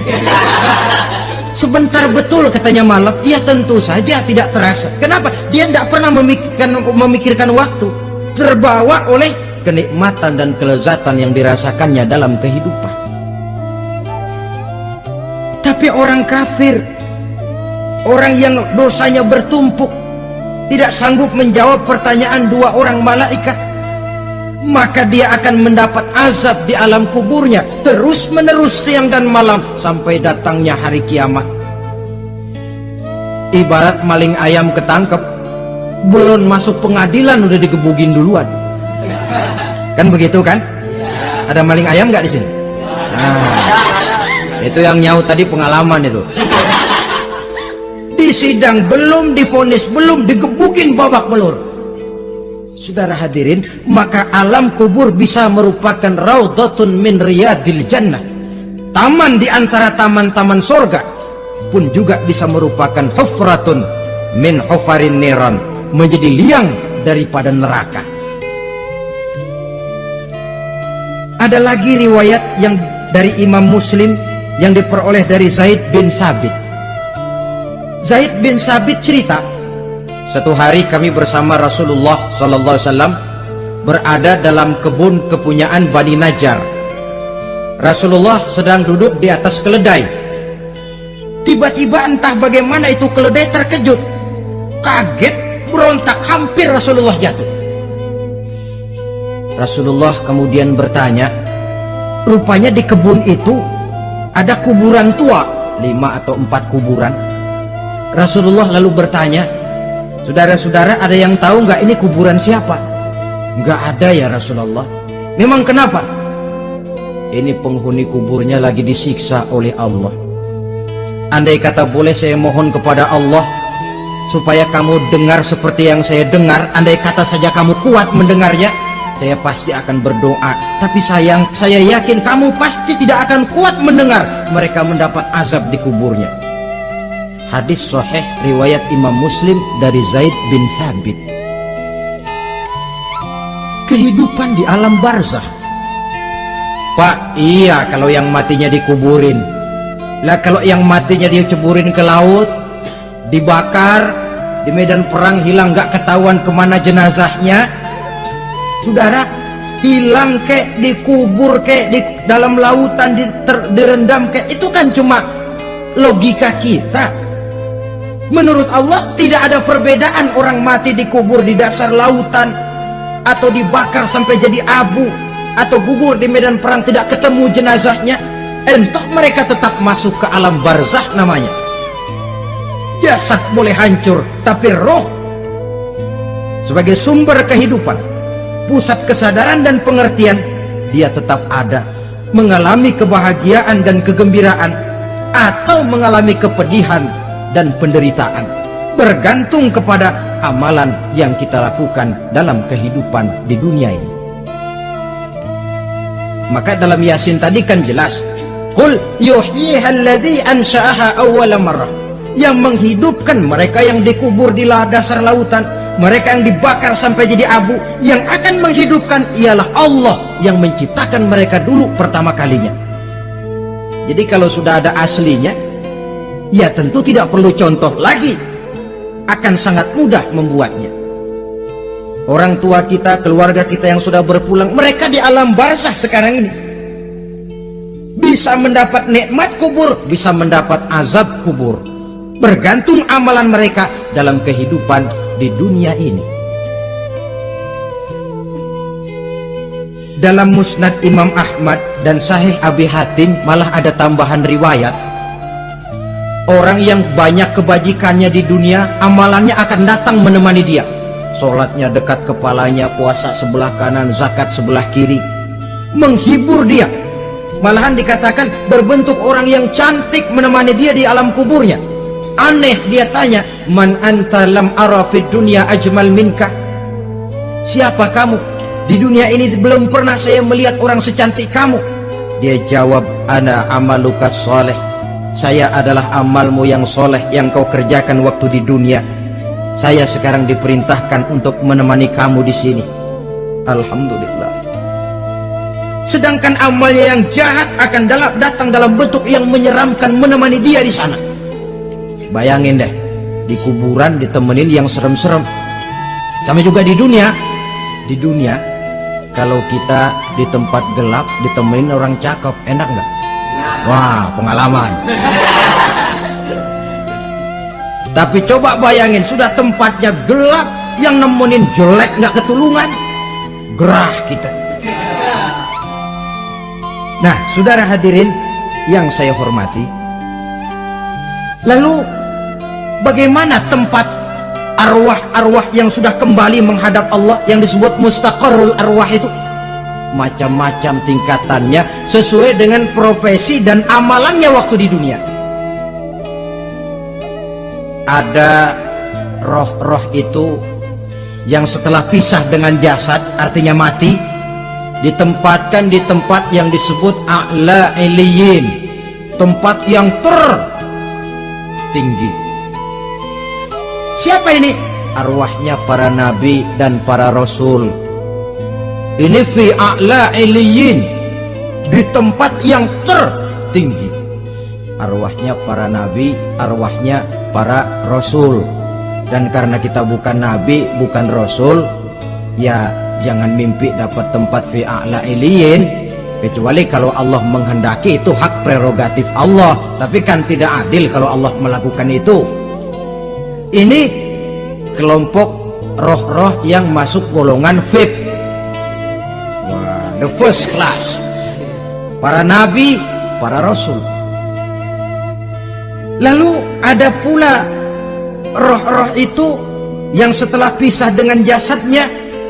Sebentar betul katanya malam. Iya, tentu saja tidak terasa. Kenapa? Dia tidak pernah memikirkan waktu, terbawa oleh kenikmatan dan kelezatan yang dirasakannya dalam kehidupan. Tapi orang kafir, orang yang dosanya bertumpuk, tidak sanggup menjawab pertanyaan 2 orang malaikat, maka dia akan mendapat azab di alam kuburnya terus menerus siang dan malam sampai datangnya hari kiamat. Ibarat maling ayam ketangkep, belum masuk pengadilan udah digebugin duluan. Kan begitu kan? Ada maling ayam nggak di sini? Nah, itu yang nyaut tadi pengalaman itu. Di sidang belum divonis, belum digebukin babak belur. Saudara hadirin, maka alam kubur bisa merupakan raudhatun min riyadil jannah, taman di antara taman-taman sorga, pun juga bisa merupakan hufratun min hufarin niran, menjadi liang daripada neraka. Ada lagi riwayat yang dari Imam Muslim yang diperoleh dari Zaid bin Sabit. Zaid bin Sabit cerita, satu hari kami bersama Rasulullah SAW berada dalam kebun kepunyaan Bani Najjar. Rasulullah sedang duduk di atas keledai. Tiba-tiba entah bagaimana itu keledai terkejut, kaget, berontak, hampir Rasulullah jatuh. Rasulullah kemudian bertanya, rupanya di kebun itu ada kuburan tua, 5 atau 4 kuburan. Rasulullah lalu bertanya, saudara-saudara, ada yang tahu nggak ini kuburan siapa? Nggak ada ya Rasulullah. Memang kenapa? Ini penghuni kuburnya lagi disiksa oleh Allah. Andai kata boleh saya mohon kepada Allah supaya kamu dengar seperti yang saya dengar, andai kata saja kamu kuat mendengarnya, saya pasti akan berdoa. Tapi sayang, saya yakin kamu pasti tidak akan kuat mendengar mereka mendapat azab di kuburnya. Hadis sahih riwayat Imam Muslim dari Zaid bin Sabit. Kehidupan di alam barzah. Pak, iya kalau yang matinya dikuburin. Lah kalau yang matinya diceburin ke laut, dibakar, di medan perang hilang gak ketahuan kemana jenazahnya. Saudara, hilang kek, dikubur kek, di dalam lautan direndam kek, itu kan cuma logika kita. Menurut Allah tidak ada perbedaan orang mati dikubur di dasar lautan, atau dibakar sampai jadi abu, atau gugur di medan perang tidak ketemu jenazahnya. Entah mereka tetap masuk ke alam barzah namanya. Jasad boleh hancur, tapi roh sebagai sumber kehidupan, pusat kesadaran dan pengertian, dia tetap ada, mengalami kebahagiaan dan kegembiraan, atau mengalami kepedihan dan penderitaan, bergantung kepada amalan yang kita lakukan dalam kehidupan di dunia ini. Maka dalam Yasin tadi kan jelas, qul yuhyiha alladzi ansha'aha awwala marrah, yang menghidupkan mereka yang dikubur di dasar lautan, mereka yang dibakar sampai jadi abu, yang akan menghidupkan ialah Allah yang menciptakan mereka dulu pertama kalinya. Jadi kalau sudah ada aslinya, ya tentu tidak perlu contoh lagi, akan sangat mudah membuatnya. Orang tua kita, keluarga kita yang sudah berpulang, mereka di alam barzah sekarang ini bisa mendapat nikmat kubur, bisa mendapat azab kubur, bergantung amalan mereka dalam kehidupan di dunia ini. Dalam Musnad Imam Ahmad dan Sahih Abi Hatim malah ada tambahan riwayat, orang yang banyak kebajikannya di dunia, amalannya akan datang menemani dia. Sholatnya dekat kepalanya, puasa sebelah kanan, zakat sebelah kiri, menghibur dia. Malahan dikatakan berbentuk orang yang cantik menemani dia di alam kuburnya. Aneh, dia tanya, man anta lam ara fid dunya ajmal minka, siapa kamu? Di dunia ini belum pernah saya melihat orang secantik kamu. Dia jawab, ana amaluka soleh, saya adalah amalmu yang soleh yang kau kerjakan waktu di dunia. Saya sekarang diperintahkan untuk menemani kamu di sini. Alhamdulillah. Sedangkan amalnya yang jahat akan datang dalam bentuk yang menyeramkan menemani dia di sana. Bayangin deh, di kuburan ditemenin yang serem-serem. Sama juga di dunia. Di dunia, kalau kita di tempat gelap ditemenin orang cakep, enak nggak? Wah, pengalaman. Tapi coba bayangin, sudah tempatnya gelap, yang nemenin jelek nggak ketulungan, gerah kita. Nah, saudara hadirin yang saya hormati, lalu bagaimana tempat arwah-arwah yang sudah kembali menghadap Allah yang disebut mustaqarrul arwah itu? Macam-macam tingkatannya sesuai dengan profesi dan amalannya waktu di dunia. Ada roh-roh itu yang setelah pisah dengan jasad, artinya mati, ditempatkan di tempat yang disebut a'la iliyin, tempat yang tertinggi. Siapa ini? Arwahnya para nabi dan para rasul. Ini fi a'la iliyin, di tempat yang tertinggi. Arwahnya para nabi, arwahnya para rasul. Dan karena kita bukan nabi, bukan rasul, ya jangan mimpi dapat tempat fi a'la iliyin, kecuali kalau Allah menghendaki. Itu hak prerogatif Allah, tapi kan tidak adil kalau Allah melakukan itu. Ini kelompok roh-roh yang masuk golongan VIP, the first class, para nabi, para rasul. Lalu ada pula roh-roh itu yang setelah pisah dengan jasadnya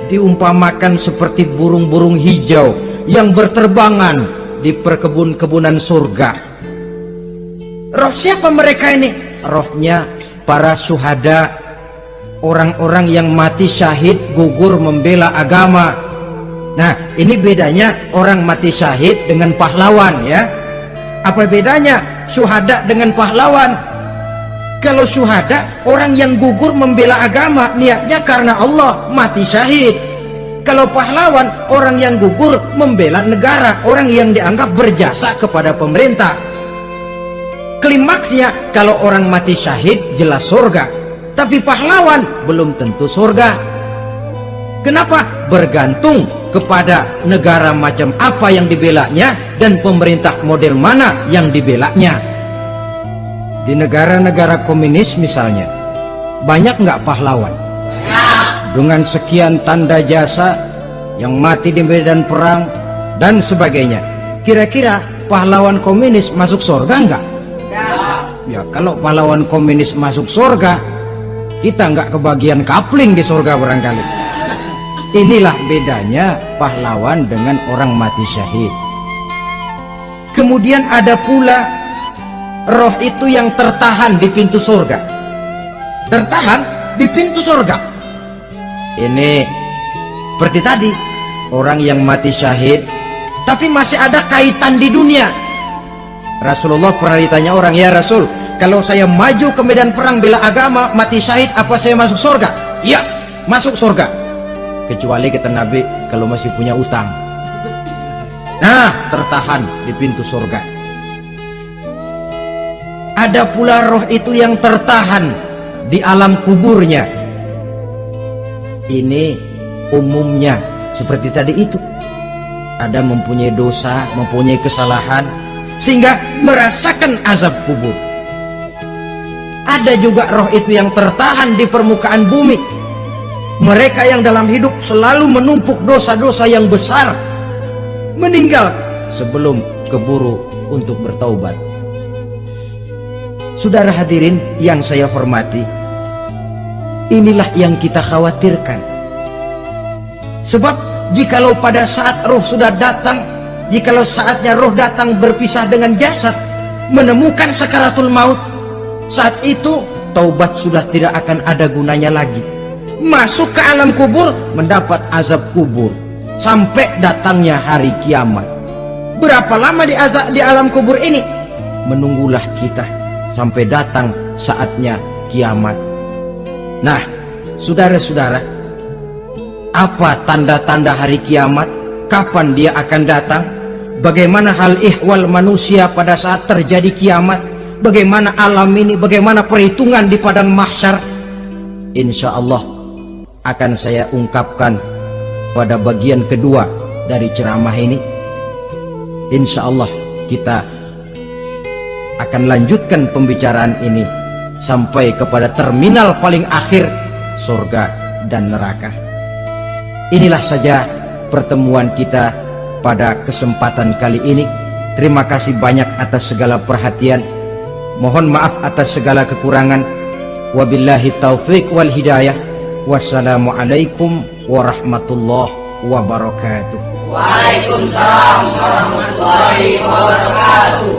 diumpamakan seperti burung-burung hijau yang berterbangan di perkebun-kebunan surga. Roh siapa mereka ini? Rohnya para syuhada, orang-orang yang mati syahid gugur membela agama. Nah, ini bedanya orang mati syahid dengan pahlawan, ya. Apa bedanya syuhada dengan pahlawan? Kalau syuhada, orang yang gugur membela agama, niatnya karena Allah, mati syahid. Kalau pahlawan, orang yang gugur membela negara, orang yang dianggap berjasa kepada pemerintah. Klimaksnya, kalau orang mati syahid jelas surga, tapi pahlawan belum tentu surga. Kenapa? Bergantung kepada negara macam apa yang dibelanya dan pemerintah model mana yang dibelanya. Di negara-negara komunis misalnya, banyak nggak pahlawan? Dengan sekian tanda jasa yang mati di medan perang dan sebagainya. Kira-kira pahlawan komunis masuk surga enggak? Ya, kalau pahlawan komunis masuk surga, kita enggak kebagian kapling di surga barangkali. Inilah bedanya pahlawan dengan orang mati syahid. Kemudian ada pula roh itu yang tertahan di pintu surga. Tertahan di pintu surga. Ini seperti tadi, orang yang mati syahid tapi masih ada kaitan di dunia. Rasulullah pernah ditanya orang, ya Rasul, kalau saya maju ke medan perang bela agama, mati syahid, apa saya masuk surga? Iya, masuk surga. Kecuali kata Nabi, kalau masih punya utang. Nah, tertahan di pintu surga. Ada pula roh itu yang tertahan di alam kuburnya. Ini umumnya seperti tadi itu, ada mempunyai dosa, mempunyai kesalahan, sehingga merasakan azab kubur. Ada juga roh itu yang tertahan di permukaan bumi. Mereka yang dalam hidup selalu menumpuk dosa-dosa yang besar, meninggal sebelum keburu untuk bertaubat. Saudara hadirin yang saya hormati, inilah yang kita khawatirkan. Sebab jikalau pada saat roh sudah datang, jikalau saatnya roh datang berpisah dengan jasad, menemukan sakaratul maut, saat itu taubat sudah tidak akan ada gunanya lagi. Masuk ke alam kubur, mendapat azab kubur sampai datangnya hari kiamat. Berapa lama di alam kubur ini? Menunggulah kita sampai datang saatnya kiamat. Nah, saudara-saudara, apa tanda-tanda hari kiamat? Kapan dia akan datang? Bagaimana hal ihwal manusia pada saat terjadi kiamat? Bagaimana alam ini? Bagaimana perhitungan di padang mahsyar? Insya Allah akan saya ungkapkan pada bagian kedua dari ceramah ini. Insya Allah kita akan lanjutkan pembicaraan ini sampai kepada terminal paling akhir, surga dan neraka. Inilah saja pertemuan kita pada kesempatan kali ini. Terima kasih banyak atas segala perhatian. Mohon maaf atas segala kekurangan. Wabillahi taufiq wal hidayah. Wassalamualaikum warahmatullahi wabarakatuh. Waalaikumsalam warahmatullahi wabarakatuh.